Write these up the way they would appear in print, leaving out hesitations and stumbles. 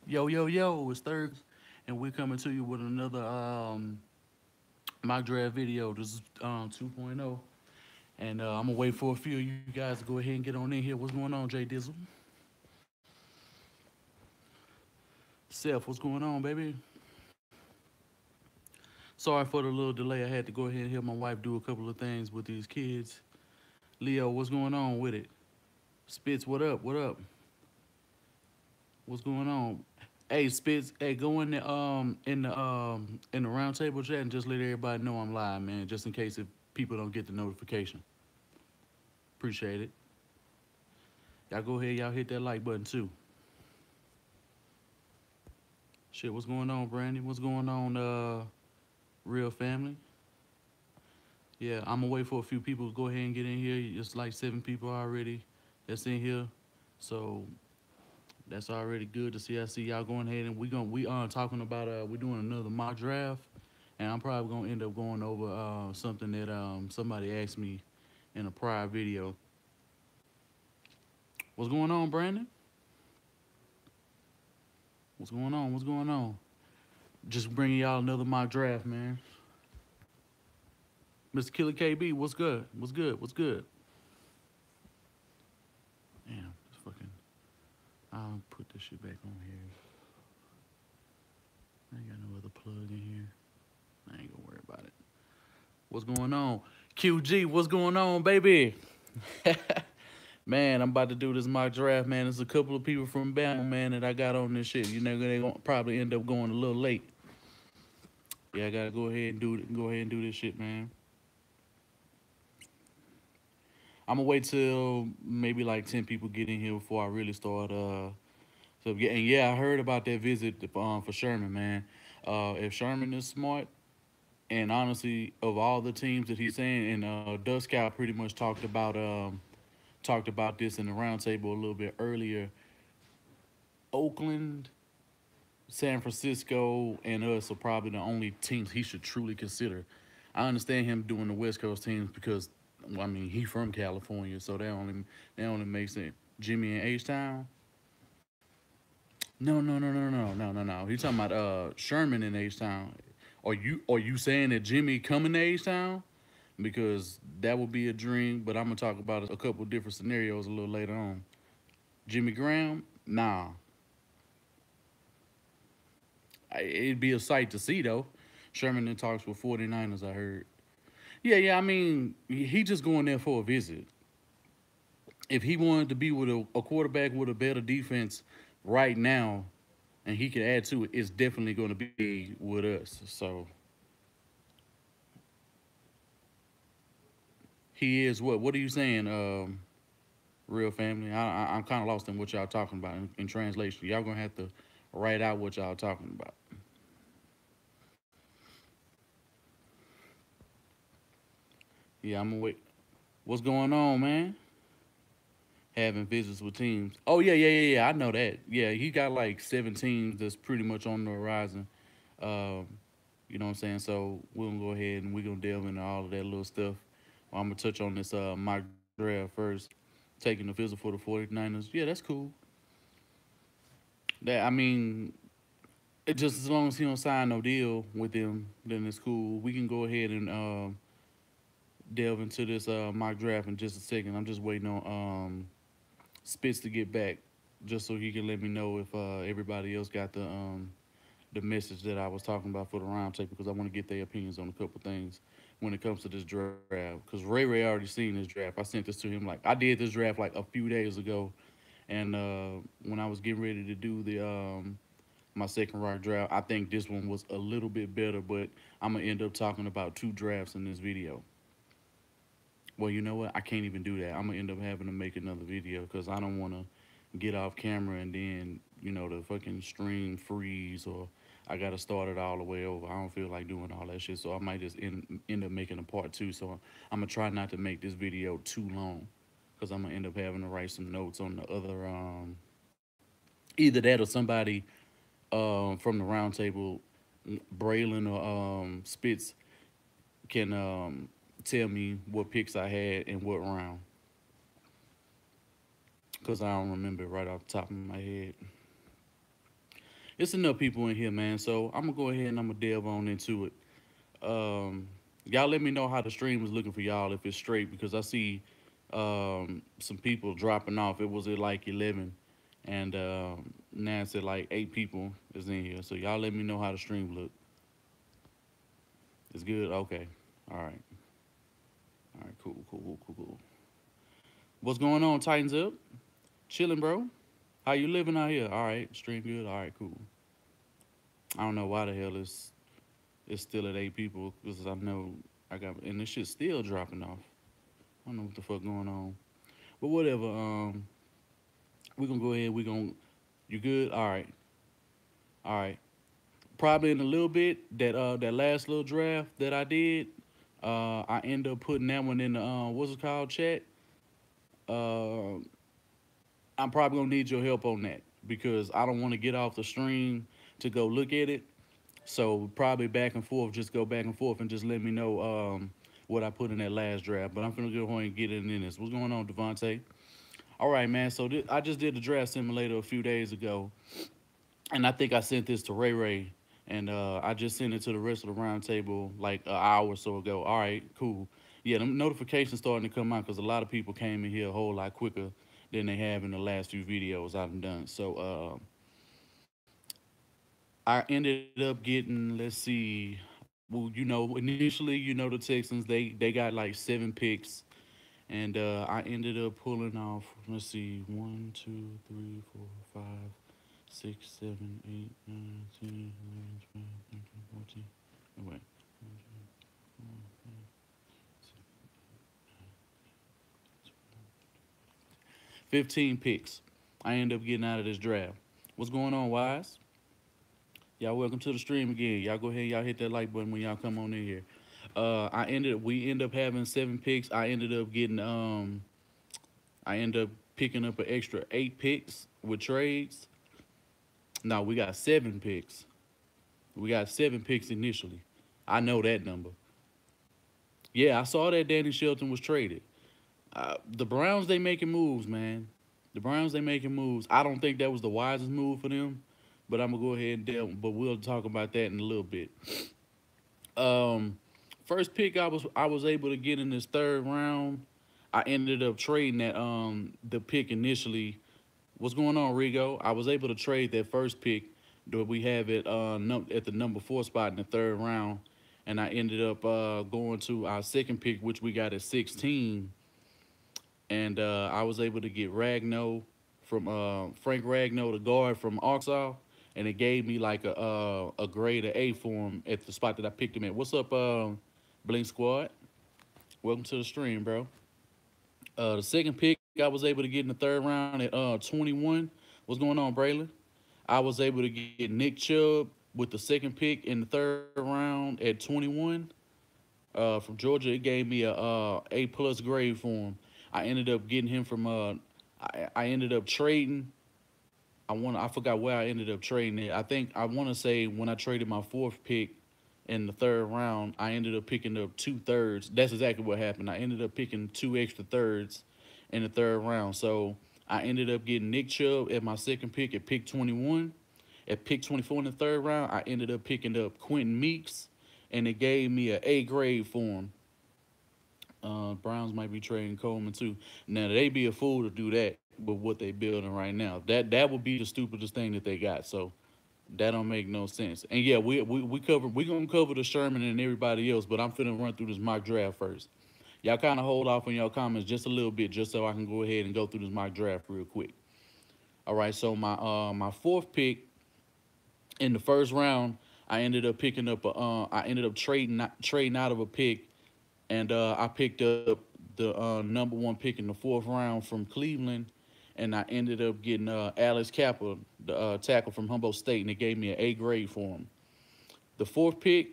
Yo, yo, yo, it's third, and we're coming to you with another mock draft video. This is 2.0, and I'm gonna wait for a few of you guys to go ahead and get on in here. What's going on, Jay Dizzle? Seth, what's going on, baby? Sorry for the little delay. I had to go ahead and help my wife do a couple of things with these kids. Leo, what's going on with it? Spitz, what up? What up? What's going on? Hey, Spitz, hey, go in the round table chat and just let everybody know I'm live, man, just in case if people don't get the notification. Appreciate it. Y'all go ahead, y'all hit that like button too. Shit, what's going on, Brandon? What's going on, real family? Yeah, I'm gonna wait for a few people to go ahead and get in here. It's like 7 people already that's in here, so that's already good to see. I see y'all going ahead and we talking about we're doing another mock draft, and I'm probably gonna end up going over something that somebody asked me in a prior video. What's going on, Brandon? What's going on? What's going on? Just bringing y'all another mock draft, man. Mr. Killer KB, what's good? What's good? What's good? Damn, this fucking. I'll put this shit back on here. I ain't got no other plug in here. I ain't gonna worry about it. What's going on? QG, what's going on, baby? Man, I'm about to do this mock draft, man. There's a couple of people from Bama, man, that I got on this shit. You know, they gonna probably end up going a little late. Yeah, I gotta go ahead and do it. Go ahead and do this shit, man. I'm gonna wait till maybe like 10 people get in here before I really start. So yeah, and yeah, I heard about that visit for Sherman, man. If Sherman is smart, and honestly, of all the teams that he's saying, and Dust Scout pretty much talked about this in the roundtable a little bit earlier. Oakland, San Francisco, and us are probably the only teams he should truly consider. I understand him doing the West Coast teams because, well, I mean, he from California, so that only makes sense. Jimmy and H Town. No, no, no, no, no, no, no, no. He's talking about Sherman in H Town. Are you saying that Jimmy coming to H Town? Because that would be a dream. But I'm gonna talk about a couple different scenarios a little later on. Jimmy Graham, nah. It'd be a sight to see though. Sherman in talks with 49ers, I heard. Yeah, yeah. I mean, he just going there for a visit. If he wanted to be with a quarterback with a better defense right now, and he could add to it, it's definitely going to be with us. So he is what? What are you saying, real family? I'm kind of lost in what y'all talking about in translation. Y'all gonna have to write out what y'all talking about. Yeah, I'm gonna wait. What's going on, man? Having visits with teams. Oh yeah, yeah, yeah, yeah. I know that. Yeah, he got like 7 teams that's pretty much on the horizon. Um, you know what I'm saying? So we're gonna go ahead and we're gonna delve into all of that little stuff. I'm gonna touch on this mock draft first. Taking the visit for the 49ers. Yeah, that's cool. That I mean, it just as long as he don't sign no deal with them, then it's cool. We can go ahead and delve into this mock draft in just a second. I'm just waiting on Spitz to get back, just so he can let me know if everybody else got the message that I was talking about for the roundtable, because I want to get their opinions on a couple things when it comes to this draft. Because Ray already seen this draft. I sent this to him like I did this draft like a few days ago, and when I was getting ready to do the my second round draft, I think this one was a little bit better. But I'm gonna end up talking about 2 drafts in this video. Well, you know what? I can't even do that. I'm gonna end up having to make another video because I don't want to get off camera and then the fucking stream freeze, or I gotta start it all the way over. I don't feel like doing all that shit, so I might just end up making a part 2. So I'm gonna try not to make this video too long because I'm gonna end up having to write some notes on the other either that or somebody from the roundtable, Braylon or Spitz can tell me what picks I had in what round, because I don't remember right off the top of my head. It's enough people in here, man. So I'm gonna go ahead and I'm gonna delve on into it. Y'all let me know how the stream is looking for y'all if it's straight because I see some people dropping off. It was at like 11, and now it's at like 8 people is in here. So y'all let me know how the stream look. It's good. Okay. All right. All right. Cool. Cool. Cool. Cool. Cool. What's going on? Titans up. Chilling, bro. How you living out here? All right. Stream good. All right. Cool. I don't know why the hell it's still at 8 people because I know I got and this shit's still dropping off. I don't know what the fuck going on. But whatever. We gonna go ahead. We gonna. You good? All right. All right. Probably in a little bit that last little draft that I did. I end up putting that one in the what's it called chat. Uh, I'm probably gonna need your help on that because I don't want to get off the stream to go look at it. So probably back and forth, just go back and forth and just let me know what I put in that last draft. But I'm gonna go ahead and get it in this. What's going on, Devontae? All right, man. So I just did the draft simulator a few days ago, and I think I sent this to Ray Ray, and I just sent it to the rest of the round table like an hour or so ago. All right, cool. Yeah, the notifications starting to come out because a lot of people came in here a whole lot quicker than they have in the last few videos I've done. So I ended up getting, let's see, well, initially, the Texans, they got like 7 picks, and I ended up pulling off, let's see, 1, 2, 3, 4, 5, 6, 7, 8, 9, 10, 11, 12, 13, 14. Oh, wait. 15 picks I end up getting out of this draft. What's going on, Wise? Y'all welcome to the stream again. Y'all go ahead, y'all hit that like button when y'all come on in here. We end up having 7 picks. I end up picking up an extra 8 picks with trades. No, we got 7 picks. We got 7 picks initially. I know that number. Yeah, I saw that Danny Shelton was traded. The Browns, they making moves, man. The Browns, they making moves. I don't think that was the wisest move for them, but I'm gonna go ahead and but we'll talk about that in a little bit. Um, First pick I was able to get in this third round. I ended up trading the pick initially. What's going on, Rigo? I was able to trade that first pick that we have at the number 4 spot in the third round, and I ended up going to our second pick, which we got at 16, and I was able to get Ragnow from Frank Ragnow, the guard from Arkansas, and it gave me like a grade of A for him at the spot that I picked him at. What's up, Blink Squad? Welcome to the stream, bro. The second pick I was able to get in the third round at 21. What's going on, Braylon? I was able to get Nick Chubb with the second pick in the third round at 21 from Georgia. It gave me a plus grade for him. I ended up getting him from I ended up trading. I forgot where I ended up trading it. I want to say when I traded my fourth pick in the third round, I ended up picking up 2/3. That's exactly what happened. I ended up picking 2 extra thirds in the third round. So I ended up getting Nick Chubb at my second pick at pick 21. At pick 24 in the third round, I ended up picking up Quenton Meeks, and it gave me an A grade for him. Browns might be trading Coleman too. Now they be a fool to do that with what they building right now. That would be the stupidest thing that they got. So that don't make no sense. And yeah, we gonna cover the Sherman and everybody else, but I'm finna run through this mock draft first. Y'all kind of hold off on y'all comments just a little bit, just so I can go ahead and go through this mock draft real quick. All right, so my fourth pick in the first round, I ended up picking up I ended up trading out of a pick, and I picked up the number 1 pick in the fourth round from Cleveland, and I ended up getting Alex Cappa, the tackle from Humboldt State, and it gave me an A grade for him. The fourth pick,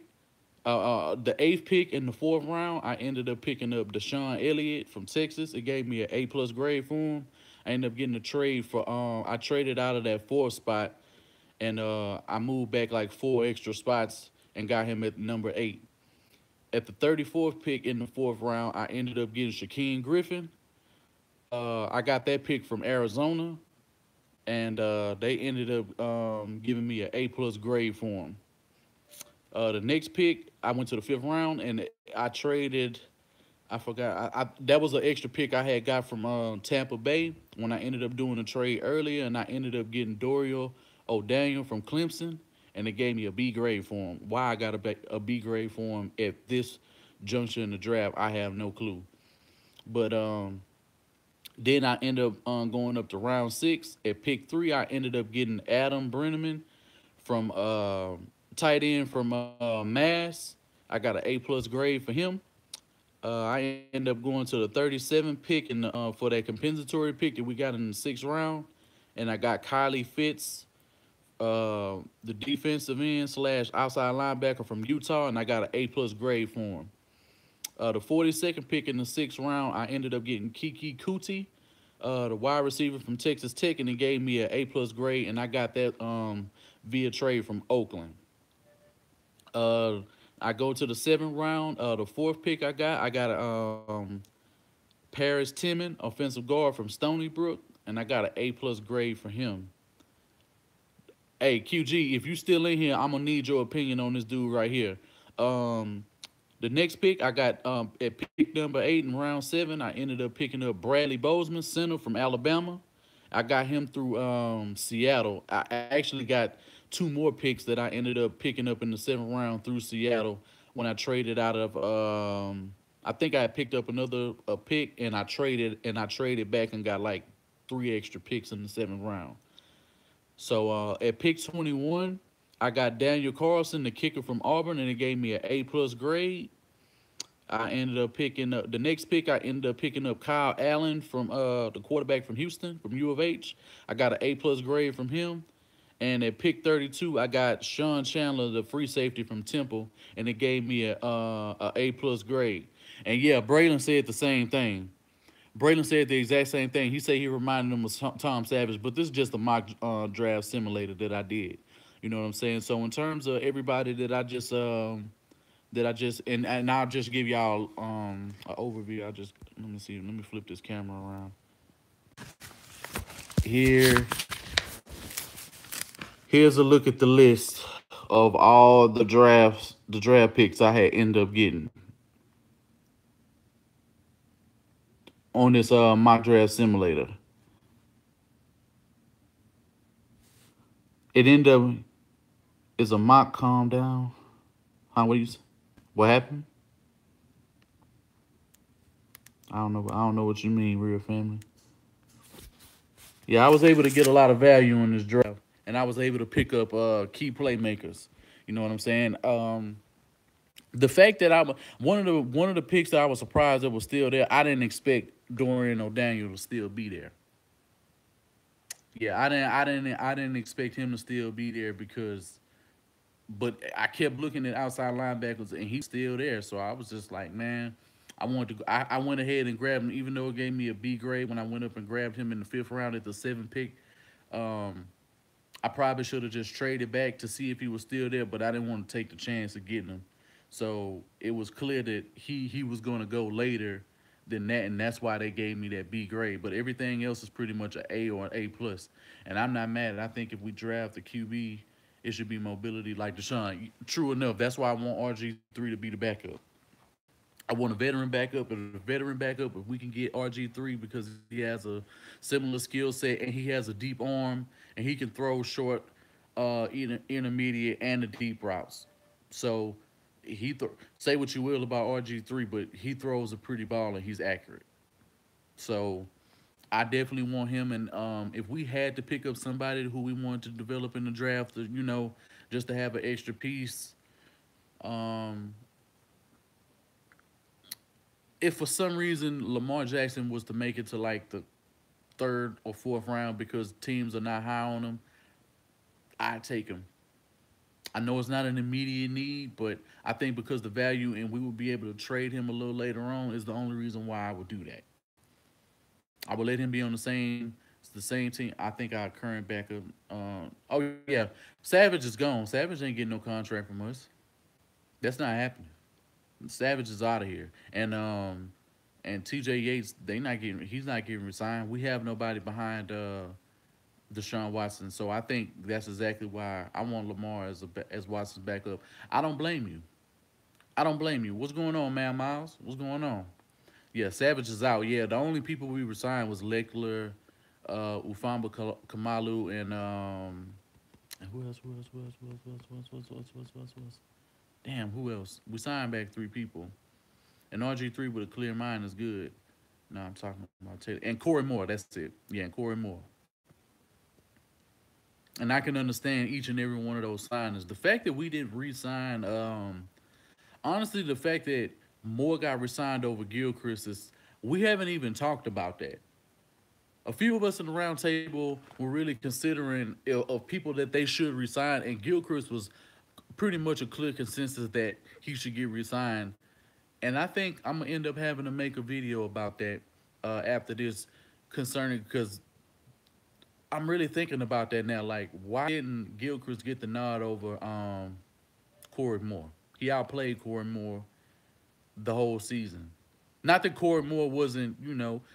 the 8th pick in the fourth round, I ended up picking up DeShon Elliot from Texas. It gave me an A plus grade for him. I ended up getting a trade for I traded out of that 4th spot, and I moved back like 4 extra spots and got him at number 8. At the 34th pick in the 4th round, I ended up getting Shaquem Griffin. I got that pick from Arizona. and they ended up giving me an A+ grade for him. The next pick, I went to the fifth round, and I traded. I forgot. That was an extra pick I had got from Tampa Bay when I ended up doing a trade earlier, and I ended up getting Dorian O'Daniel from Clemson, and they gave me a B grade for him. Why I got a B grade for him at this juncture in the draft, I have no clue. But then I ended up going up to round 6. At pick 3, I ended up getting Adam Breneman from tight end from Mass. I got an A+ grade for him. I end up going to the 37 pick for that compensatory pick that we got in the 6th round, and I got Kylie Fitts, the defensive end slash outside linebacker from Utah, and I got an A+ grade for him. The 42nd pick in the 6th round, I ended up getting Keke Coutee, the wide receiver from Texas Tech, and he gave me an A+ grade, and I got that via trade from Oakland. Uh, I go to the 7th round. The 4th pick I got Parris Timon, offensive guard from Stony Brook, and I got an A+ grade for him. Hey, QG, if you still in here, I'm gonna need your opinion on this dude right here. Um, the next pick I got at pick number 8 in round 7, I ended up picking up Bradley Bozeman, center from Alabama. I got him through Seattle. I actually got 2 more picks that I ended up picking up in the 7th round through Seattle when I traded out of. I think I picked up another a pick and I traded back and got like 3 extra picks in the 7th round. So at pick 21, I got Daniel Carlson, the kicker from Auburn, and it gave me an A+ grade. I ended up picking up the next pick. I ended up picking up Kyle Allen from the quarterback from Houston, from U of H. I got an A+ grade from him. And at pick 32, I got Sean Chandler, the free safety from Temple, and it gave me a A+ grade. And yeah, Braylon said the same thing. Braylon said the exact same thing. He said he reminded him of Tom Savage, but this is just a mock draft simulator that I did. You know what I'm saying? So in terms of everybody and I'll just give y'all an overview. I just let me see. Let me flip this camera around. Here, here's a look at the list of all the draft picks I had ended up getting on this mock draft simulator. It ended up is a mock calm down. Huh? What happened? I don't know what you mean, real family. Yeah, I was able to get a lot of value in this draft, and I was able to pick up key playmakers. You know what I'm saying? The fact that one of the picks that I was surprised that was still there. I didn't expect Dorian O'Daniel to still be there. Yeah, I didn't expect him to still be there because, but I kept looking at outside linebackers and he's still there. So I was just like, man, I wanted to. I went ahead and grabbed him, even though it gave me a B grade when I went up and grabbed him in the 5th round at the 7th pick. Um, I probably should have just traded back to see if he was still there, but I didn't want to take the chance of getting him. So it was clear that he was going to go later than that, and that's why they gave me that B grade. But everything else is pretty much an A or an A+. And I'm not mad. I think if we draft the QB, it should be mobility like DeShon. True enough, that's why I want RG3 to be the backup. I want a veteran backup and a veteran backup if we can get RG3 because he has a similar skill set and he has a deep arm and he can throw short, intermediate, and the deep routes. So say what you will about RG3, but he throws a pretty ball and he's accurate. So I definitely want him. And if we had to pick up somebody who we wanted to develop in the draft, just to have an extra piece, um, if for some reason Lamar Jackson was to make it to like the 3rd or 4th round because teams are not high on him, I'd take him. I know it's not an immediate need, but I think because the value and we would be able to trade him a little later on is the only reason why I would do that. I would let him be on the same team. I think our current backup. Oh yeah, Savage is gone. Savage ain't getting no contract from us. That's not happening. Savage is out of here, and TJ Yates, they not getting. He's not getting resigned. We have nobody behind. Deshaun Watson. So I think that's exactly why I want Lamar as Watson's backup. I don't blame you. I don't blame you. What's going on, man, Miles? What's going on? Yeah, Savage is out. Yeah, the only people we resigned was Leckler, Ufamba Kamalu, and who else? Who else? Who else? Who else? Who else? Who else? Who else? Who else? Who else? Who else? Who else? Damn, who else? We signed back 3 people. And RG3 with a clear mind is good. No, I'm talking about Taylor. And Corey Moore, that's it. Yeah, and Corey Moore. And I can understand each and every one of those signings. The fact that we didn't re-sign, honestly, the fact that Moore got re-signed over Gilchrist is, we haven't even talked about that. A few of us in the round table were really considering of people that they should resign, and Gilchrist was pretty much a clear consensus that he should get resigned. And I think I'm gonna end up having to make a video about that after this, concerning, because I'm really thinking about that now. Like, why didn't Gilchrist get the nod over Corey Moore? He outplayed Corey Moore the whole season. Not that Corey Moore wasn't,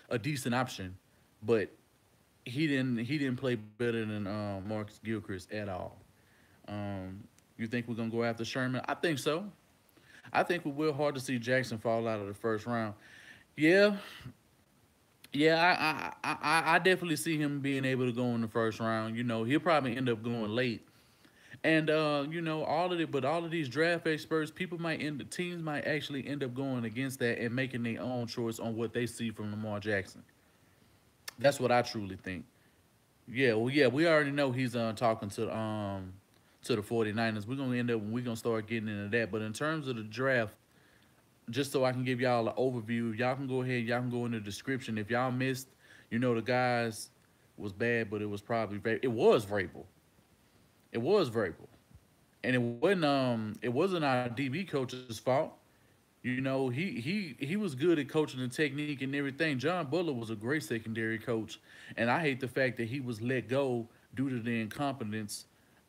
a decent option, but he didn't play better than Marcus Gilchrist at all. You think we're gonna go after Sherman? I think so. I think we will. Hard to see Jackson fall out of the first round. Yeah, yeah, I definitely see him being able to go in the first round. He'll probably end up going late. And all of these draft experts, teams might actually end up going against that and making their own choice on what they see from Lamar Jackson. That's what I truly think. Yeah, well, yeah, we already know he's talking to the 49ers. We're gonna start getting into that. But in terms of the draft, just so I can give y'all an overview, y'all can go ahead, y'all can go in the description. If y'all missed, the guys was bad, but it was probably it was Vrabel. It was Vrabel. And it wasn't our DB coach's fault. He was good at coaching the technique and everything. John Butler was a great secondary coach, and I hate the fact that he was let go due to the incompetence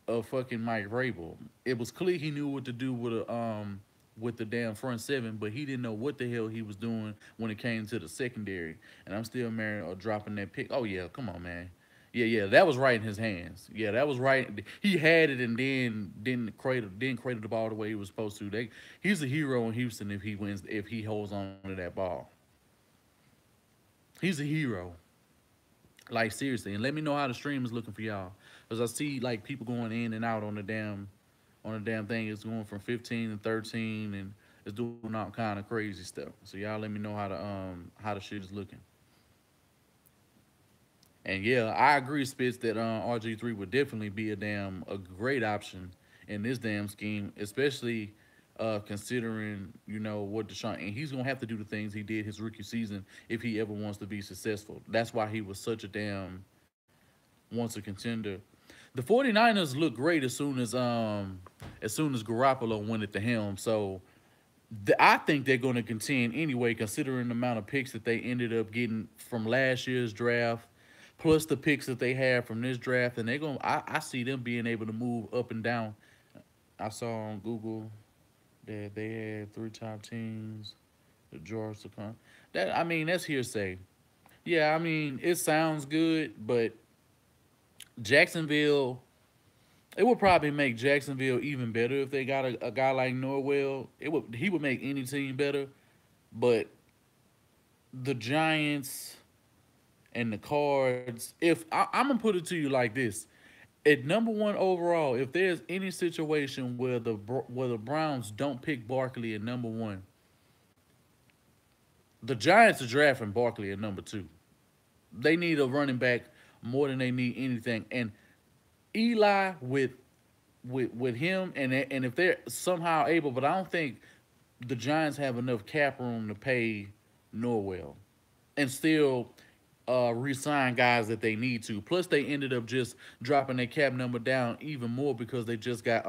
of fucking Mike Vrabel. It was clear he knew what to do with the damn front seven, but he didn't know what the hell he was doing when it came to the secondary. And I'm still married or dropping that pick. Oh yeah, come on, man. Yeah, that was right in his hands. Yeah, that was right. He had it and then didn't cradle the ball the way he was supposed to. He's a hero in Houston if he holds on to that ball. He's a hero. Like, seriously. And let me know how the stream is looking for y'all. Because I see like people going in and out on the damn thing. It's going from 15 and 13 and it's doing all kind of crazy stuff. So y'all let me know how the shit is looking. And yeah, I agree, Spitz, that RG3 would definitely be a great option in this damn scheme, especially considering what DeShon, and he's gonna have to do the things he did his rookie season if he ever wants to be successful. That's why he was such a damn once a contender. The 49ers look great as soon as Garoppolo went at the helm. So I think they're going to contend anyway, considering the amount of picks that they ended up getting from last year's draft, plus the picks that they have from this draft, and they're going. I see them being able to move up and down. I saw on Google that they had 3 top teams. The Georgia, that's hearsay. Yeah, it sounds good, but Jacksonville. It would probably make Jacksonville even better if they got a guy like Norwell. He would make any team better, but the Giants and the Cards. If I'm gonna put it to you like this, at number one overall, if there's any situation where the Browns don't pick Barkley at number one, the Giants are drafting Barkley at number two. They need a running back more than they need anything, and Eli with him, and if they're somehow able, but I don't think the Giants have enough cap room to pay Norwell and still re-sign guys that they need to. Plus, they ended up just dropping their cap number down even more because they just got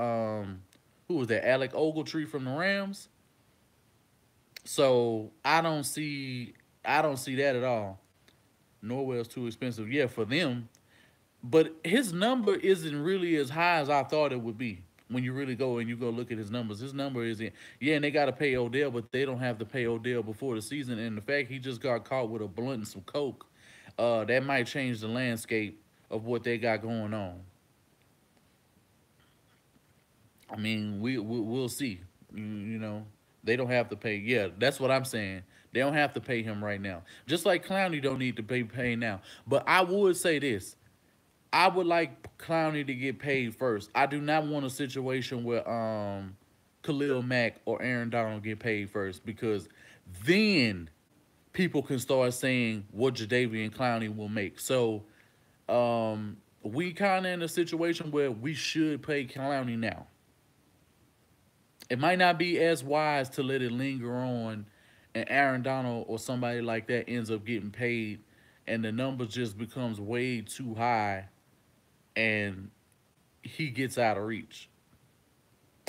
who was that? Alec Ogletree from the Rams. So I don't see that at all. Norwell's too expensive, yeah, for them. But his number isn't really as high as I thought it would be. When you really go and you go look at his numbers, his number isn't. Yeah, and they got to pay Odell, but they don't have to pay Odell before the season. And the fact he just got caught with a blunt and some coke, that might change the landscape of what they got going on. I mean, we'll see. You know, they don't have to pay. Yeah, that's what I'm saying. They don't have to pay him right now. Just like Clowney don't need to pay now. But I would say this: I would like Clowney to get paid first. I do not want a situation where Khalil Mack or Aaron Donald get paid first, because then people can start saying what Jadeveon Clowney will make. So we kind of in a situation where we should pay Clowney now. It might not be as wise to let it linger on and Aaron Donald or somebody like that ends up getting paid and the number just becomes way too high and he gets out of reach.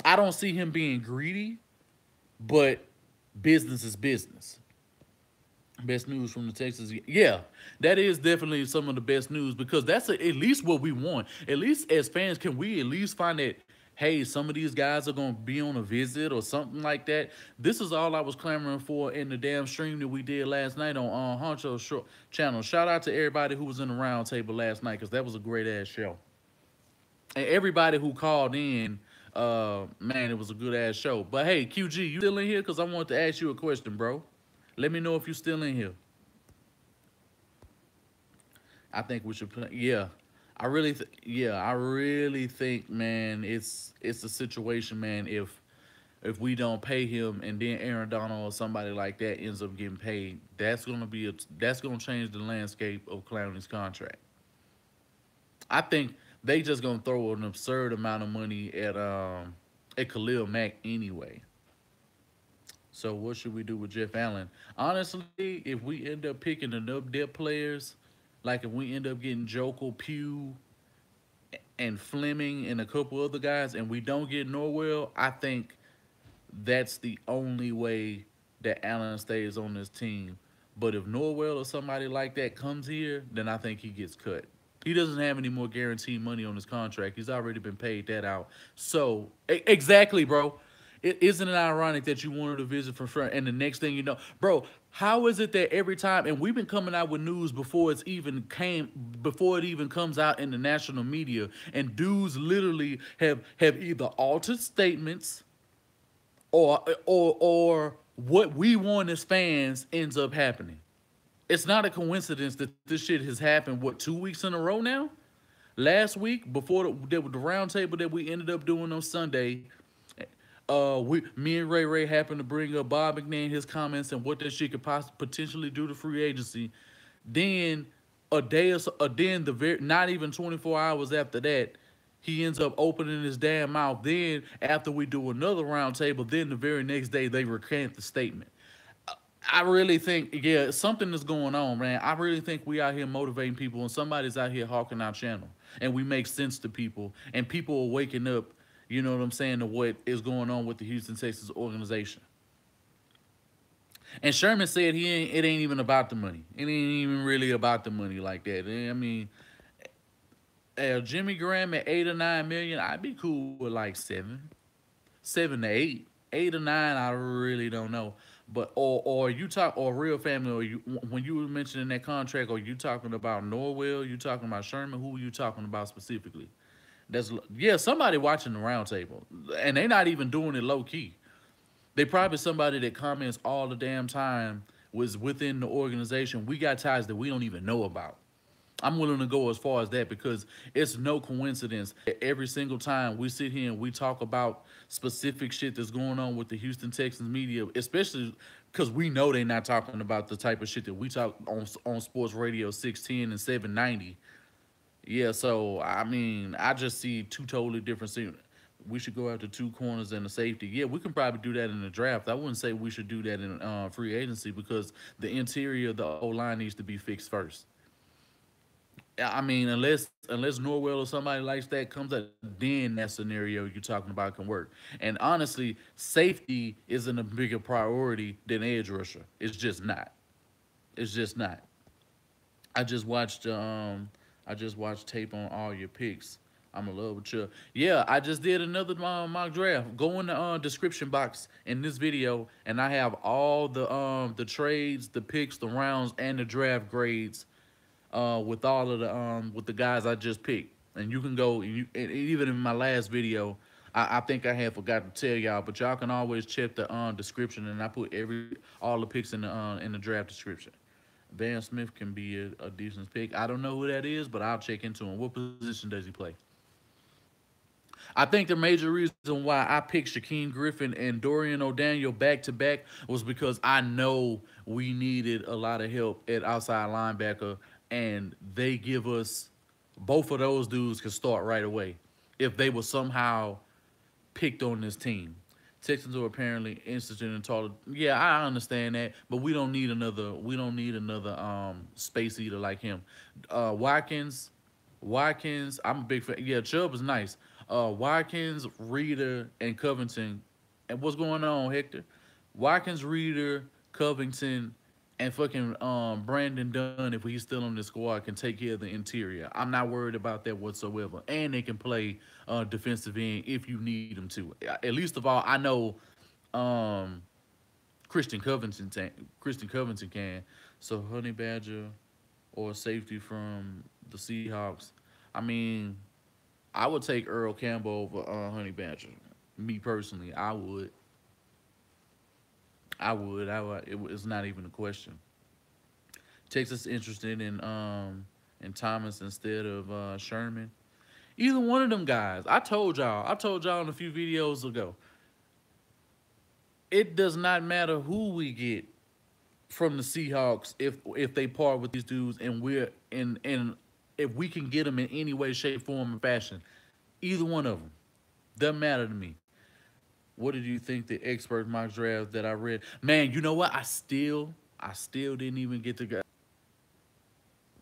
I don't see him being greedy, but business is business. Best news from the Texans. Yeah, that is definitely some of the best news, because that's at least what we want. At least as fans, can we at least find that, hey, some of these guys are going to be on a visit or something like that? This is all I was clamoring for in the damn stream that we did last night on Honcho's channel. Shout out to everybody who was in the round table last night, because that was a great-ass show. And everybody who called in, man, it was a good-ass show. But, hey, QG, you still in here? Because I wanted to ask you a question, bro. Let me know if you're still in here. I think we should play. Yeah, I really think, man, it's a situation, man. If we don't pay him and then Aaron Donald or somebody like that ends up getting paid, that's gonna change the landscape of Clowney's contract. I think they just gonna throw an absurd amount of money at Khalil Mack anyway. So what should we do with Jeff Allen? Honestly, if we end up picking enough depth players, like if we end up getting Joko, Pugh, and Fleming and a couple other guys, and we don't get Norwell, I think that's the only way that Allen stays on this team. But if Norwell or somebody like that comes here, then I think he gets cut. He doesn't have any more guaranteed money on his contract. He's already been paid that out. So, exactly, bro. Isn't it ironic that you wanted to visit from front, and the next thing you know, bro, how is it that every time, and we've been coming out with news before it even comes out in the national media, and dudes literally have either altered statements or what we want as fans ends up happening. It's not a coincidence that this shit has happened, what, 2 weeks in a row now? Last week, before the round table that we ended up doing on Sunday, me and Ray happened to bring up Bob McNair, his comments, and what that shit could potentially do to free agency. Then not even 24 hours after that, he ends up opening his damn mouth. Then after we do another round table, then the very next day they recant the statement. I really think, yeah, something is going on, man. I really think we out here motivating people, and somebody's out here hawking our channel, and we make sense to people, and people are waking up, you know what I'm saying, to what is going on with the Houston Texans organization. And Sherman said it ain't even about the money. It ain't even really about the money like that. I mean, Jimmy Graham at 8 or 9 million, I'd be cool with like 7 to 8. 8 or 9, I really don't know. But or you talk, or Real Family, or when you were mentioning that contract, are you talking about Norwell? You talking about Sherman? Who are you talking about specifically? Yeah, somebody watching the roundtable, and they're not even doing it low key. They probably somebody that comments all the damn time was within the organization. We got ties that we don't even know about. I'm willing to go as far as that, because it's no coincidence that every single time we sit here and we talk about specific shit that's going on with the Houston Texans media, especially because we know they're not talking about the type of shit that we talk on Sports Radio 610 and 790. Yeah, so, I mean, I just see two totally different scenes. We should go after 2 corners and a safety. Yeah, we can probably do that in the draft. I wouldn't say we should do that in free agency, because the interior of the O-line needs to be fixed first. I mean, unless Norwell or somebody like that comes up, then that scenario you're talking about can work. And honestly, safety isn't a bigger priority than edge rusher. It's just not. It's just not. I just watched tape on all your picks. I'm in love with you. Yeah, I just did another mock draft. Go in the description box in this video, and I have all the trades, the picks, the rounds, and the draft grades with all of the with the guys I just picked. And you can go and even in my last video, I think I had forgot to tell y'all, but y'all can always check the description, and I put all the picks in the draft description. Van Smith can be a decent pick. I don't know who that is, but I'll check into him. What position does he play? I think the major reason why I picked Shaquem Griffin and Dorian O'Daniel back to back was because I know we needed a lot of help at outside linebacker, and they give us both of those dudes can start right away if they were somehow picked on this team. Texans are apparently interested in taller. Yeah, I understand that, but we don't need another. We don't need another space eater like him. Watkins. I'm a big fan. Yeah, Chubb is nice. Watkins, Reader, and Covington. And what's going on, Hector? Watkins, Reader, Covington, and fucking Brandon Dunn, if he's still on the squad, can take care of the interior. I'm not worried about that whatsoever. And they can play defensive end if you need them to. At least of all, I know um, Christian Covington can. So Honey Badger or safety from the Seahawks. I mean, I would take Earl Campbell over Honey Badger. Me personally, I would. I would. It's not even a question. Texas interested in Thomas instead of Sherman. Either one of them guys. I told y'all. I told y'all in a few videos ago. It does not matter who we get from the Seahawks if they part with these dudes, and we're in if we can get them in any way, shape, form, and fashion. Either one of them doesn't matter to me. What did you think the expert mock draft that I read? Man, you know what? I still didn't even get to go.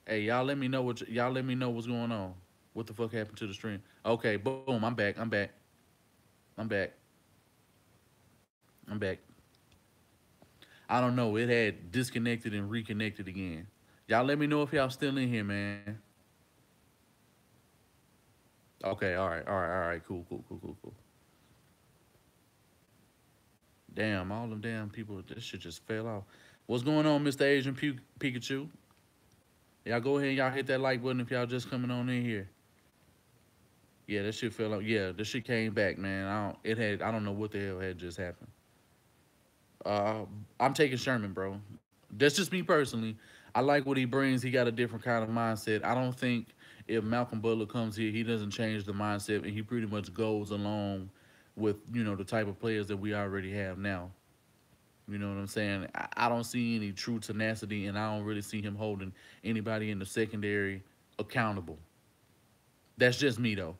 Hey, y'all let me know y'all let me know what's going on. What the fuck happened to the stream? Okay, boom, I'm back. I'm back. I'm back. I'm back. I don't know. It had disconnected and reconnected again. Y'all let me know if y'all still in here, man. Okay, all right, cool. Damn, all them damn people, this shit just fell off. What's going on, Mr. Asian Pikachu? Y'all go ahead and y'all hit that like button if y'all just coming on in here. Yeah, that shit fell off. Yeah, this shit came back, man. I don't know what the hell had just happened. Uh, I'm taking Sherman, bro. That's just me personally. I like what he brings. He got a different kind of mindset. I don't think if Malcolm Butler comes here, he doesn't change the mindset, and he pretty much goes along with the type of players that we already have now. You know what I'm saying? I don't see any true tenacity, and I don't really see him holding anybody in the secondary accountable. That's just me though.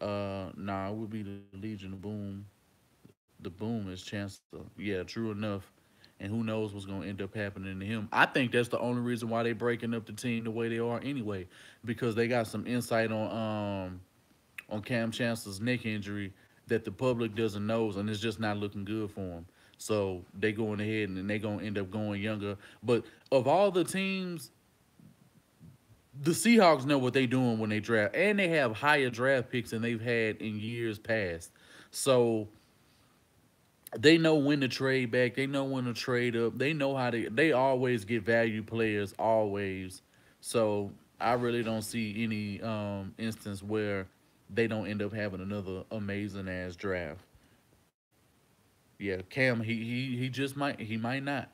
Nah, it would be the Legion of Boom. The Boom is Chancellor. Yeah, true enough. And who knows what's gonna end up happening to him? I think that's the only reason why they breaking up the team the way they are anyway, because they got some insight on Cam Chancellor's neck injury that the public doesn't know, and it's just not looking good for him. So they going ahead and they gonna end up going younger. But of all the teams, the Seahawks know what they doing when they draft, and they have higher draft picks than they've had in years past. So they know when to trade back. They know when to trade up. They know how to. They always get value players always. So I really don't see any instance where they don't end up having another amazing ass draft. Yeah, Cam, he just might. He might not.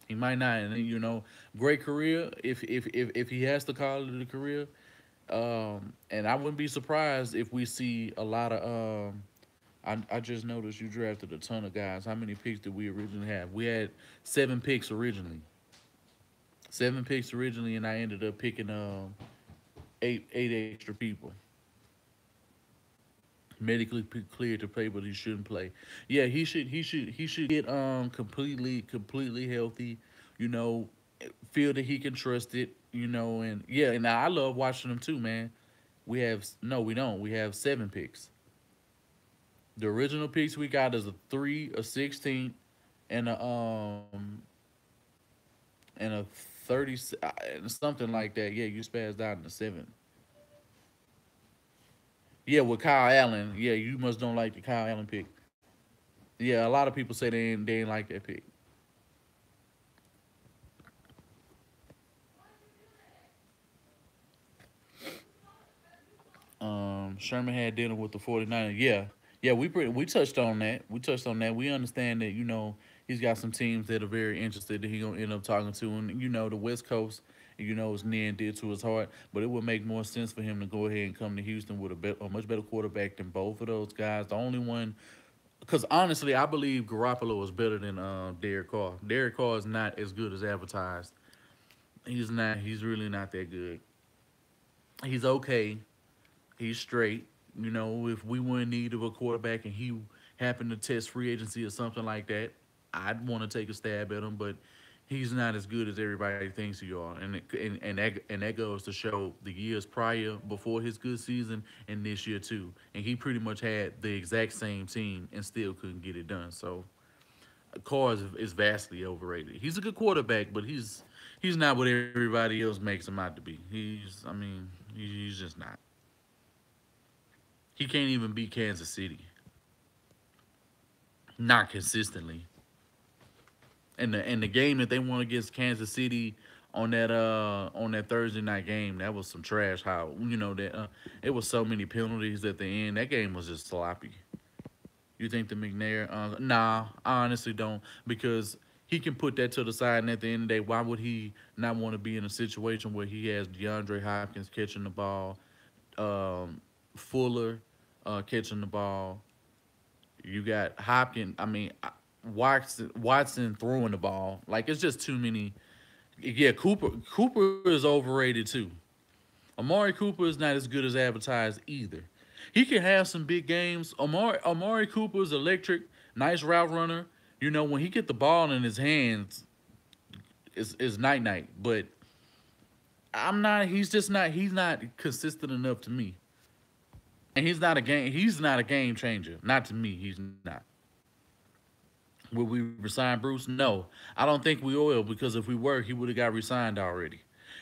He might not. And great career. If he has to call it a career, and I wouldn't be surprised if we see a lot of. I just noticed you drafted a ton of guys. How many picks did we originally have? We had 7 picks originally. 7 picks originally, and I ended up picking eight extra people. Medically cleared to play, but he shouldn't play. Yeah, he should get completely healthy. You know, feel that he can trust it. And yeah, and I love watching them too, man. We have no, we don't. We have 7 picks. The original picks we got is a 3, a 16, and a 30, something like that. Yeah, you spazzed out in the 7. Yeah, with Kyle Allen. Yeah, you must don't like the Kyle Allen pick. Yeah, a lot of people say they ain't like that pick. Sherman had dinner with the 49ers. Yeah. Yeah, we touched on that. We touched on that. We understand that, he's got some teams that are very interested that he gonna end up talking to, and the West Coast, is near and dear to his heart. But it would make more sense for him to go ahead and come to Houston with a much better quarterback than both of those guys. The only one, because honestly, I believe Garoppolo is better than Derek Carr. Derek Carr is not as good as advertised. He's not. He's really not that good. He's okay. He's straight. If we were in need of a quarterback and he happened to test free agency or something like that, I'd want to take a stab at him. But he's not as good as everybody thinks he are, and that goes to show the years prior, before his good season, and this year too. And he pretty much had the exact same team and still couldn't get it done. So Carr is vastly overrated. He's a good quarterback, but he's not what everybody else makes him out to be. He's just not. He can't even beat Kansas City. Not consistently. And the game that they won against Kansas City on that Thursday night game, that was some trash. How that it was so many penalties at the end. That game was just sloppy. You think the McNair? Nah, I honestly don't, because he can put that to the side, and at the end of the day, why would he not want to be in a situation where he has DeAndre Hopkins catching the ball, Fuller catching the ball? You got Hopkins. Watson throwing the ball. Like, it's just too many. Yeah, Cooper is overrated too. Amari Cooper is not as good as advertised either. He can have some big games. Amari Cooper is electric, nice route runner. When he get the ball in his hands, it's night night. But I'm not. He's just not. He's not consistent enough to me. And he's not a game. He's not a game changer. Not to me. He's not. Will we resign Bruce? No, I don't think we will, because if we were, he would have got resigned already.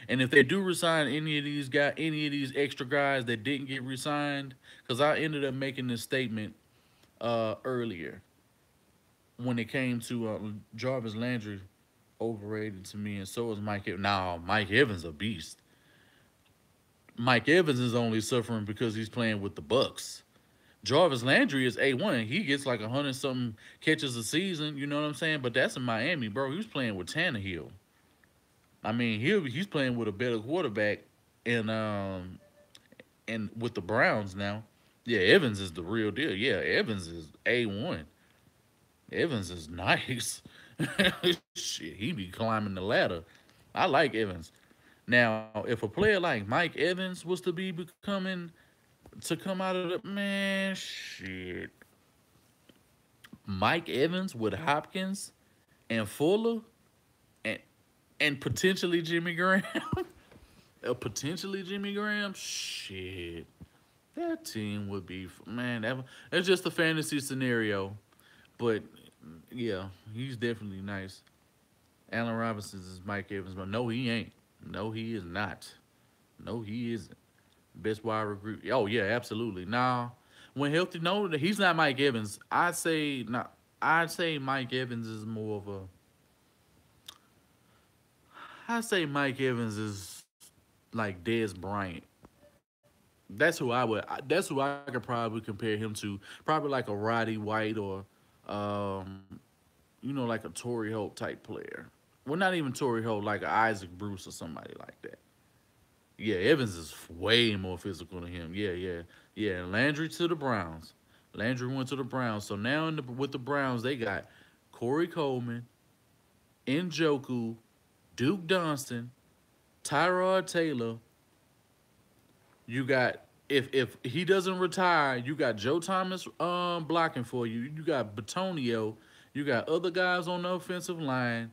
And if they do resign any of these extra guys that didn't get resigned, because I ended up making this statement earlier when it came to Jarvis Landry, overrated to me, and so is Mike Evans. Now, Mike Evans a beast. Mike Evans is only suffering because he's playing with the Bucks. Jarvis Landry is A1. He gets like 100-something catches a season, you know what I'm saying? But that's in Miami, bro. He was playing with Tannehill. He's playing with a better quarterback, and with the Browns now. Yeah, Evans is the real deal. Yeah, Evans is A1. Evans is nice. Shit, he be climbing the ladder. I like Evans. Now, if a player like Mike Evans was to be becoming to come out of the, man, shit. Mike Evans with Hopkins and Fuller and potentially Jimmy Graham. Potentially Jimmy Graham. Shit. That team would be, man, that's just a fantasy scenario. But yeah, he's definitely nice. Allen Robinson is Mike Evans, but no, he ain't. No, he is not. No, he isn't. Best wide recruit. Oh yeah, absolutely. Nah, when healthy, no, he's not Mike Evans. I'd say not. I'd say Mike Evans is more of a. I'd say Mike Evans is like Dez Bryant. That's who I would. That's who I could probably compare him to. Probably like a Roddy White, or, um, like a Torrey Holt type player. Well, not even Torrey Holt, like a Isaac Bruce or somebody like that. Yeah, Evans is way more physical than him. Yeah. Landry to the Browns. Landry went to the Browns. So now with the Browns, they got Corey Coleman, Njoku, Duke Johnston, Tyrod Taylor. You got, if he doesn't retire, you got Joe Thomas blocking for you. You got Batonio. You got other guys on the offensive line.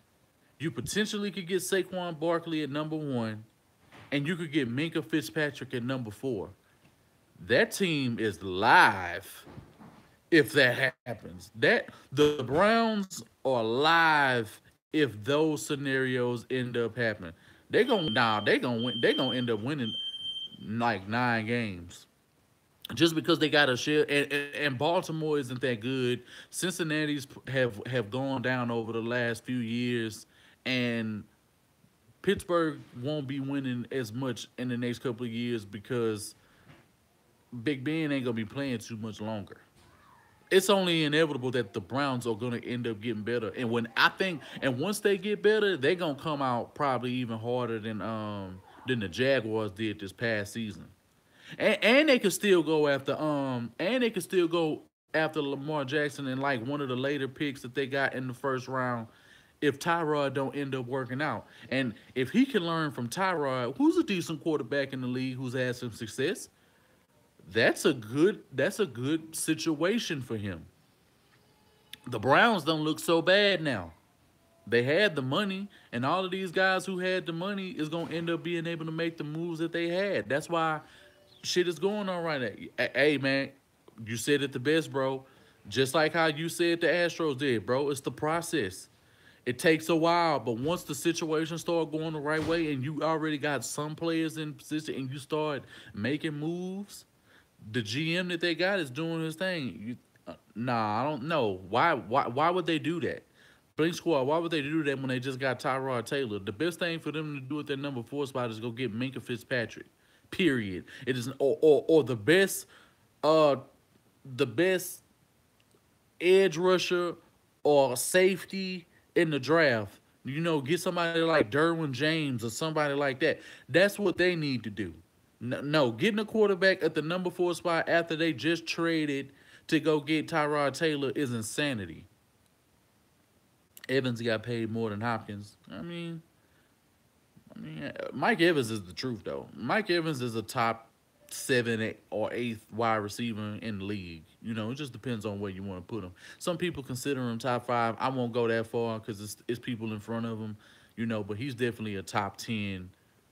You potentially could get Saquon Barkley at number 1. And you could get Minka Fitzpatrick at number 4. That team is live if that happens. The Browns are live if those scenarios end up happening. They gonna win. They gonna end up winning like 9 games. Just because they got a share, and Baltimore isn't that good. Cincinnati's have gone down over the last few years, and Pittsburgh won't be winning as much in the next couple of years because Big Ben ain't gonna be playing too much longer. It's only inevitable that the Browns are gonna end up getting better. And when I think, and once they get better, they gonna come out probably even harder than the Jaguars did this past season. And they could still go after Lamar Jackson and like one of the later picks that they got in the first round if Tyrod don't end up working out. And if he can learn from Tyrod, who's a decent quarterback in the league who's had some success, that's a good situation for him. The Browns don't look so bad now. They had the money, and all of these guys who had the money is gonna end up being able to make the moves that they had. That's why shit is going on right now. Hey man, you said it the best, bro. Just like how you said the Astros did, bro. It's the process. It takes a while, but once the situation start going the right way and you already got some players in position and you start making moves, the GM that they got is doing his thing. Nah, I don't know. Why would they do that? Blink Squad, why would they do that when they just got Tyrod Taylor? The best thing for them to do at their number 4 spot is go get Minkah Fitzpatrick. Period. It is or the best edge rusher or safety in the draft. You know, get somebody like Derwin James or somebody like that. That's what they need to do. No, getting a quarterback at the number 4 spot after they just traded to go get Tyrod Taylor is insanity. Evans got paid more than Hopkins. I mean, Mike Evans is the truth, though. Mike Evans is a top 7 or 8th wide receiver in the league. You know, it just depends on where you want to put him. Some people consider him top 5. I won't go that far because it's people in front of him, you know, but he's definitely a top 10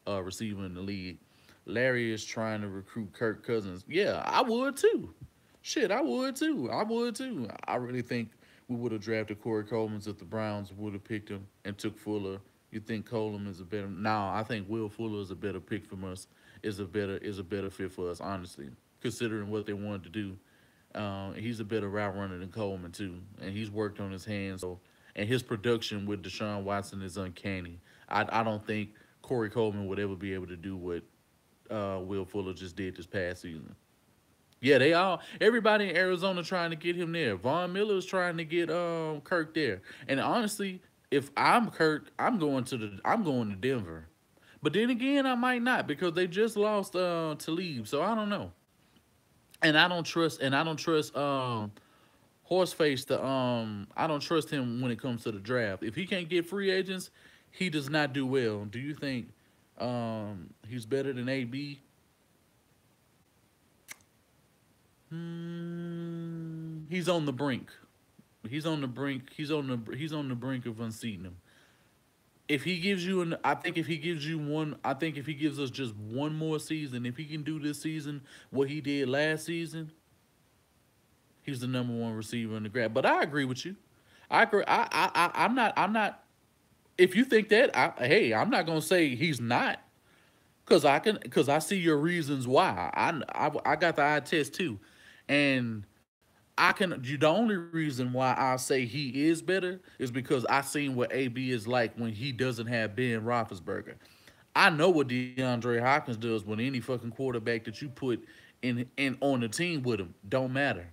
receiver in the league. Larry is trying to recruit Kirk Cousins. Yeah, I would too. Shit, I would too. I really think we would have drafted Corey Coleman if the Browns would have picked him and took Fuller. You think Coleman is a better? No, I think Will Fuller is a better pick from us. Is a better fit for us, honestly, considering what they wanted to do. He's a better route runner than Coleman too, and he's worked on his hands. So, and his production with Deshaun Watson is uncanny. I don't think Corey Coleman would ever be able to do what Will Fuller just did this past season. Yeah, everybody in Arizona trying to get him there. Von Miller is trying to get Kirk there. And honestly, if I'm Kirk, I'm going to Denver. But then again, I might not because they just lost Talib, so I don't know. And I don't trust Horseface I don't trust him when it comes to the draft. If he can't get free agents, he does not do well. Do you think he's better than AB? He's on the brink. He's on the brink. He's on the brink of unseating him. If he gives you I think if he gives us just one more season, if he can do this season what he did last season, he's the #1 receiver in the draft. But I agree with you. I agree. I'm not. If you think that, hey, I'm not gonna say he's not, cause I see your reasons why. I got the eye test too, and the only reason why I say he is better is because I seen what AB is like when he doesn't have Ben Roethlisberger. I know what DeAndre Hopkins does when any fucking quarterback that you put in on the team with him don't matter.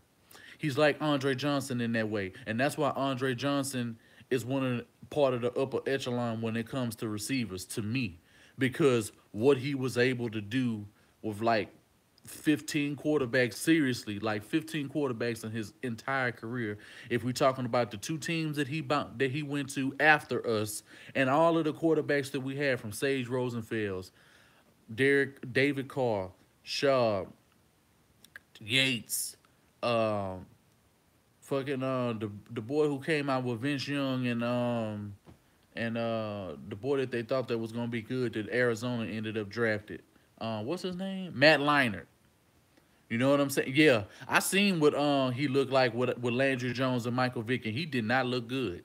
He's like Andre Johnson in that way, and that's why Andre Johnson is part of the upper echelon when it comes to receivers to me, because what he was able to do with like 15 quarterbacks, seriously, like 15 quarterbacks in his entire career. If we're talking about the 2 teams that he went to after us, and all of the quarterbacks that we had from Sage Rosenfels, David Carr, Shaw, Yates, the boy who came out with Vince Young and the boy that they thought that was gonna be good that Arizona ended up drafted. What's his name? Matt Leinart. You know what I'm saying? Yeah, I seen what he looked like with Landry Jones and Michael Vick, and he did not look good.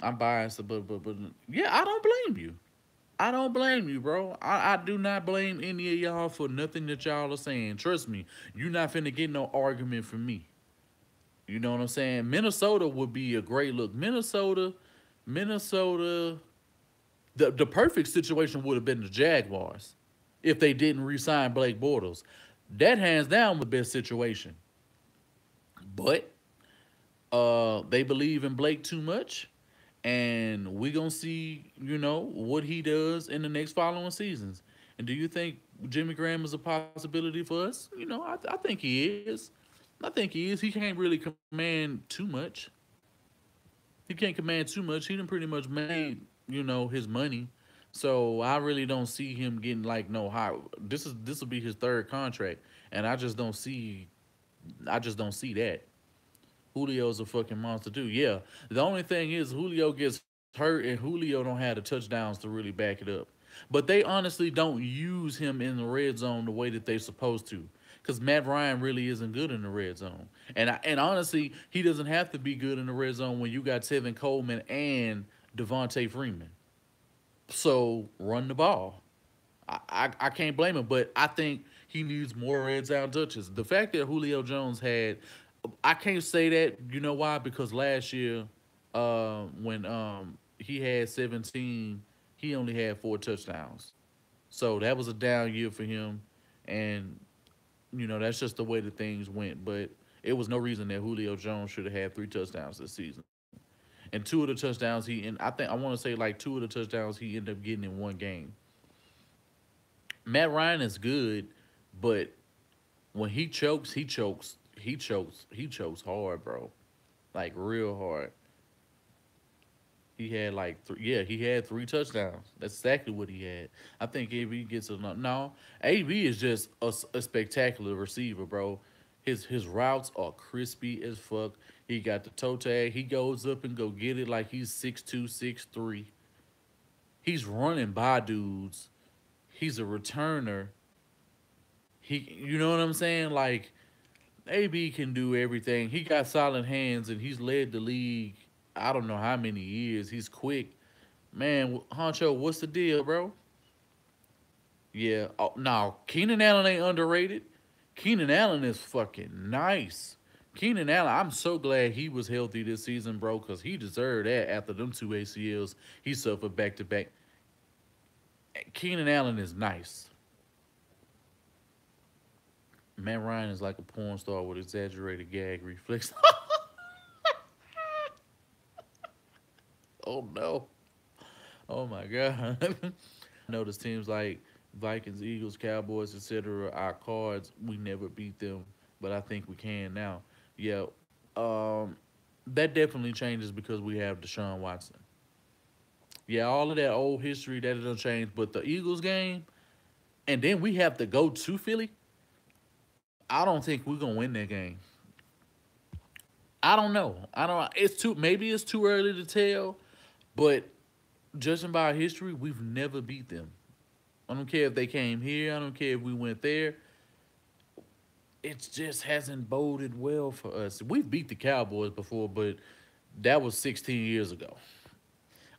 I'm biased, but yeah, I don't blame you. I don't blame you, bro. I do not blame any of y'all for nothing that y'all are saying. Trust me, you're not finna get no argument from me. You know what I'm saying? Minnesota would be a great look. Minnesota, the perfect situation would have been the Jaguars if they didn't re-sign Blake Bortles. That hands down was the best situation. But they believe in Blake too much, and we gonna see, what he does in the next following seasons. And do you think Jimmy Graham is a possibility for us? I think he is. I think he is. He can't really command too much. He can't command too much. He done pretty much made, his money. So I really don't see him getting like no high. This will be his third contract, and I just don't see that. Julio's a fucking monster too. Yeah. The only thing is Julio gets hurt and Julio don't have the touchdowns to really back it up. But they honestly don't use him in the red zone the way that they're supposed to. Because Matt Ryan really isn't good in the red zone. And honestly, he doesn't have to be good in the red zone when you got Tevin Coleman and Devontae Freeman. So run the ball. I can't blame him, but I think he needs more red zone touches. The fact that Julio Jones had, I can't say that. You know why? Because last year, when he had 17, he only had 4 touchdowns. So that was a down year for him, and that's just the way that things went. But it was no reason that Julio Jones should have had 3 touchdowns this season. And two of the touchdowns I want to say like 2 of the touchdowns he ended up getting in one game. Matt Ryan is good, but when he chokes, he chokes hard, bro. Like real hard. He had like he had 3 touchdowns. That's exactly what he had. I think AB gets enough. No, AB is just a spectacular receiver, bro. His routes are crispy as fuck. He got the toe tag. He goes up and go get it like he's 6'2", 6'3". He's running by dudes. He's a returner. You know what I'm saying? Like AB can do everything. He got solid hands and he's led the league. I don't know how many years. He's quick, man. Honcho, what's the deal, bro? Yeah. Oh, no, Keenan Allen ain't underrated. Keenan Allen is fucking nice. Keenan Allen, I'm so glad he was healthy this season, bro, because he deserved that after them 2 ACLs he suffered back to back. Keenan Allen is nice. Matt Ryan is like a porn star with exaggerated gag reflex. Oh no. Oh my god. I noticed teams like Vikings, Eagles, Cowboys, etc. Our cards, we never beat them, but I think we can now. Yeah. Um, that definitely changes because we have Deshaun Watson. Yeah, all of that old history that doesn't change, but the Eagles game, and then we have to go to Philly. I don't think we're gonna win that game. I don't know. I don't. It's too. Maybe it's too early to tell, but judging by history, we've never beat them. I don't care if they came here. I don't care if we went there. It just hasn't boded well for us. We've beat the Cowboys before, but that was 16 years ago.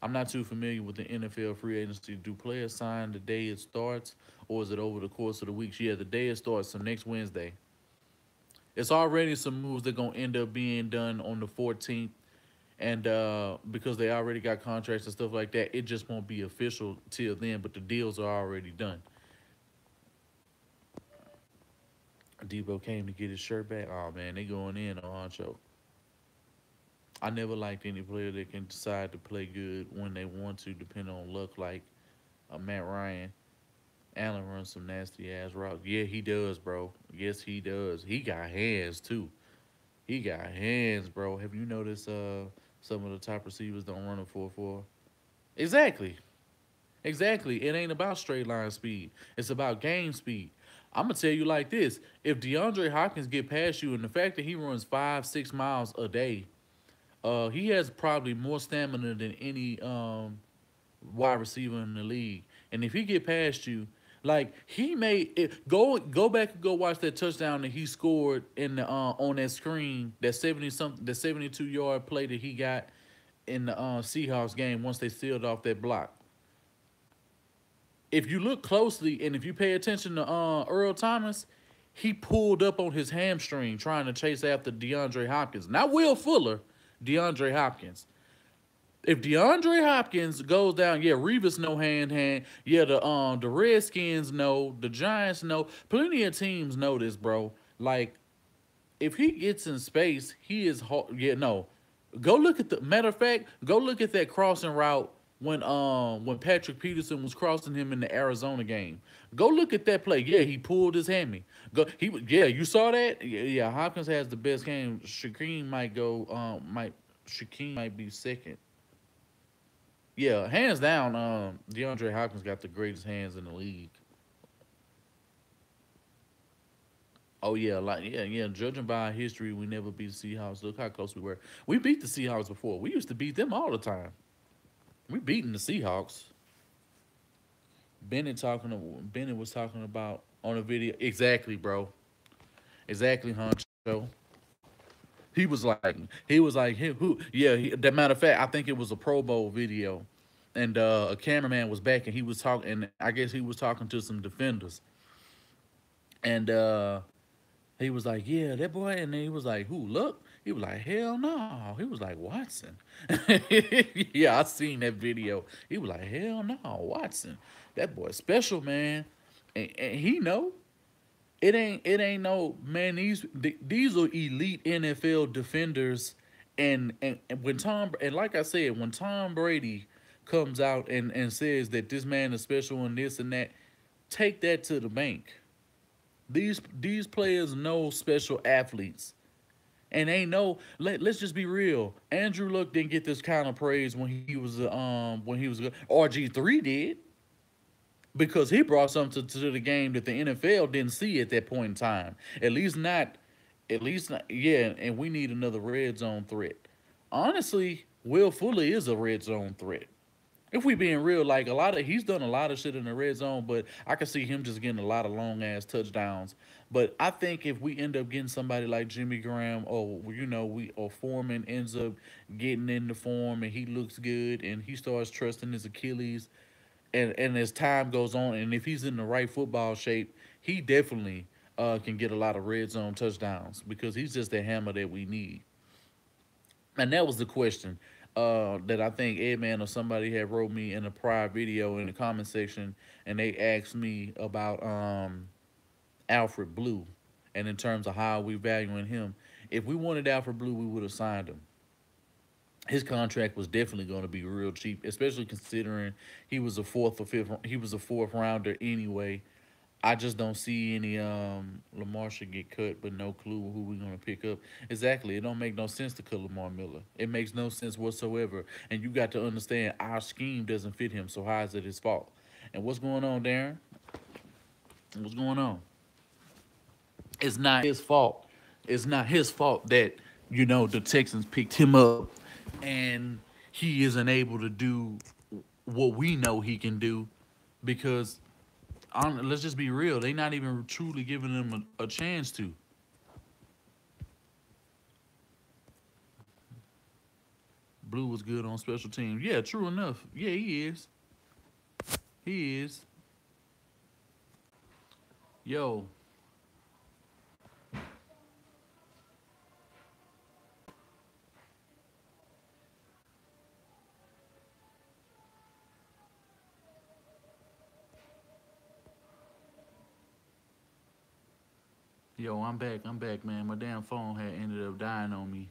I'm not too familiar with the NFL free agency. Do players sign the day it starts, or is it over the course of the weeks? Yeah, the day it starts, so next Wednesday. It's already some moves that are going to end up being done on the 14th. And because they already got contracts and stuff like that, it just won't be official till then, but the deals are already done. Debo came to get his shirt back. Oh, man, they going in on Honcho. I never liked any player that can decide to play good when they want to, depending on luck, like Matt Ryan. Allen runs some nasty ass routes. Yeah, he does, bro. Yes, he does. He got hands too. He got hands, bro. Have you noticed some of the top receivers don't run a 4.4? Exactly. Exactly. It ain't about straight line speed. It's about game speed. I'm gonna tell you like this: if DeAndre Hopkins get past you, and the fact that he runs 5-6 miles a day, he has probably more stamina than any wide receiver in the league. And if he get past you, like he made it, go back and go watch that touchdown that he scored in the on that screen, that 70 something, the 72-yard play that he got in the Seahawks game once they sealed off that block. If you look closely and if you pay attention to Earl Thomas, he pulled up on his hamstring trying to chase after DeAndre Hopkins. Not Will Fuller, DeAndre Hopkins. If DeAndre Hopkins goes down, yeah, Revis no hand. Yeah, the Redskins know, the Giants know, plenty of teams know this, bro. Like if he gets in space, he is hard. Yeah, no. Go look at the matter of fact. Go look at that crossing route when Patrick Peterson was crossing him in the Arizona game. Go look at that play. Yeah, he pulled his hammy. Go he yeah, you saw that. Yeah, Hopkins has the best game. Shaquem might be second. Yeah, hands down. DeAndre Hopkins got the greatest hands in the league. Oh yeah, yeah. Judging by our history, we never beat the Seahawks. Look how close we were. We beat the Seahawks before. We used to beat them all the time. We beating the Seahawks. Bennett was talking about on a video. Exactly, bro. Exactly, Huncho. Who? Yeah. That matter of fact, I think it was a Pro Bowl video, and a cameraman was back, and he was talking. And I guess he was talking to some defenders, and he was like, "Yeah, that boy," and then he was like, "Who? Look." He was like, "Hell no." He was like, "Watson." Yeah, I seen that video. He was like, "Hell no, Watson. That boy special, man." And he know it ain't no man. These are elite NFL defenders, and when Tom and like I said, when Tom Brady comes out and says that this man is special and this and that, take that to the bank. These players know special athletes. And ain't no let's just be real. Andrew Luck didn't get this kind of praise when he was good. RG3 did because he brought something to the game that the NFL didn't see at that point in time. At least not yeah, and we need another red zone threat. Honestly, Will Fuller is a red zone threat. If we being real, like he's done a lot of shit in the red zone, but I can see him just getting a lot of long ass touchdowns. But I think if we end up getting somebody like Jimmy Graham or Foreman ends up getting in the form and he looks good and he starts trusting his Achilles and as time goes on and if he's in the right football shape, he definitely can get a lot of red zone touchdowns because he's just the hammer that we need. And that was the question that I think Edman or somebody had wrote me in a prior video in the comment section, and they asked me about Alfred Blue, and in terms of how we valuing him. If we wanted Alfred Blue, we would have signed him. His contract was definitely going to be real cheap, especially considering he was a fourth or fifth. He was a fourth rounder anyway. I just don't see any Lamar should get cut, but no clue who we're gonna pick up. Exactly. It don't make no sense to cut Lamar Miller. It makes no sense whatsoever. And you got to understand our scheme doesn't fit him, so how is it his fault? And what's going on, Darren? What's going on? It's not his fault. It's not his fault that, the Texans picked him up and he isn't able to do what we know he can do because let's just be real. They not even truly giving him a chance to. Blue was good on special teams. Yeah, true enough. Yeah, he is. He is. Yo, yo, I'm back. I'm back, man. My damn phone had ended up dying on me.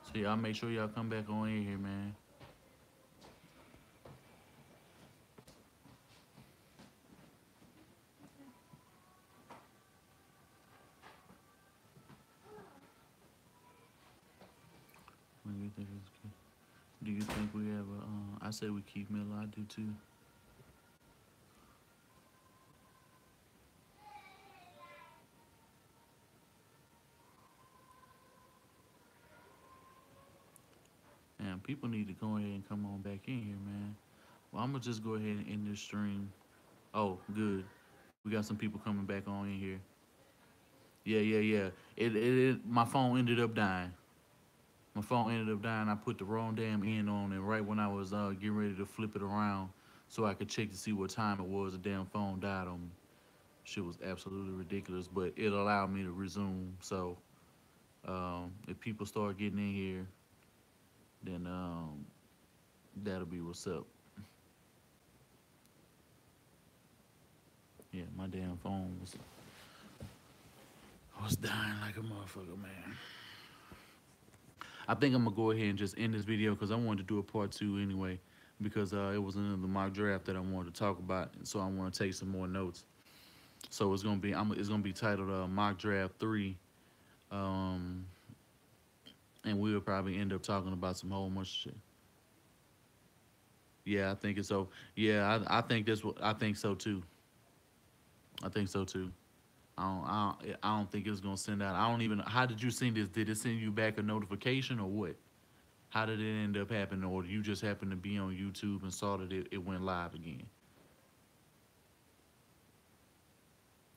So y'all make sure y'all come back on in here, man. What do you think? Do you think we have a? I say we keep Miller. I do too. And people need to go ahead and come on back in here, man. Well, I'm gonna just go ahead and end this stream. Oh, good. We got some people coming back on in here. Yeah, yeah, yeah. My phone ended up dying. My phone ended up dying. I put the wrong damn end on, and right when I was getting ready to flip it around so I could check to see what time it was, the damn phone died on me. Shit was absolutely ridiculous, but it allowed me to resume. So If people start getting in here, then that'll be what's up. Yeah, my damn phone was dying like a motherfucker, man. I think I'm gonna go ahead and just end this video because I wanted to do a part 2 anyway, because it was another mock draft that I wanted to talk about, so I want to take some more notes. So it's gonna be titled Mock Draft 3, um, and we'll probably end up talking about some whole bunch of shit. Yeah, I think it's so. Yeah, I think that's what I think so too. I think so too. I don't think it's gonna send out. I don't even. How did you send this? Did it send you back a notification or what? How did it end up happening, or you just happened to be on YouTube and saw that it went live again?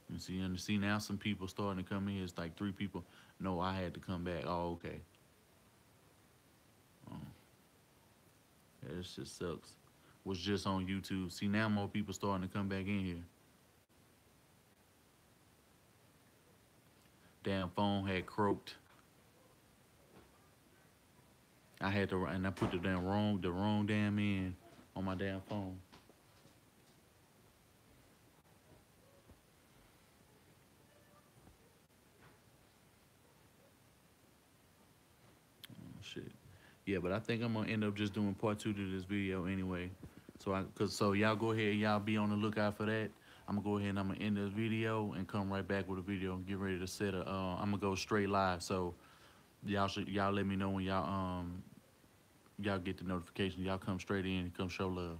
And see now some people starting to come in. It's like 3 people. No, I had to come back. Oh, okay. Oh, yeah, this shit sucks. Was just on YouTube. See now more people starting to come back in here. Damn phone had croaked. I had to, and I put the wrong damn end on my damn phone. Oh, shit. Yeah, but I think I'm gonna end up just doing part 2 to this video anyway. So y'all go ahead, y'all be on the lookout for that. I'm gonna go ahead and I'm gonna end this video and come right back with a video and get ready to set a. I'm gonna go straight live. So y'all let me know when y'all get the notification. Y'all come straight in and come show love.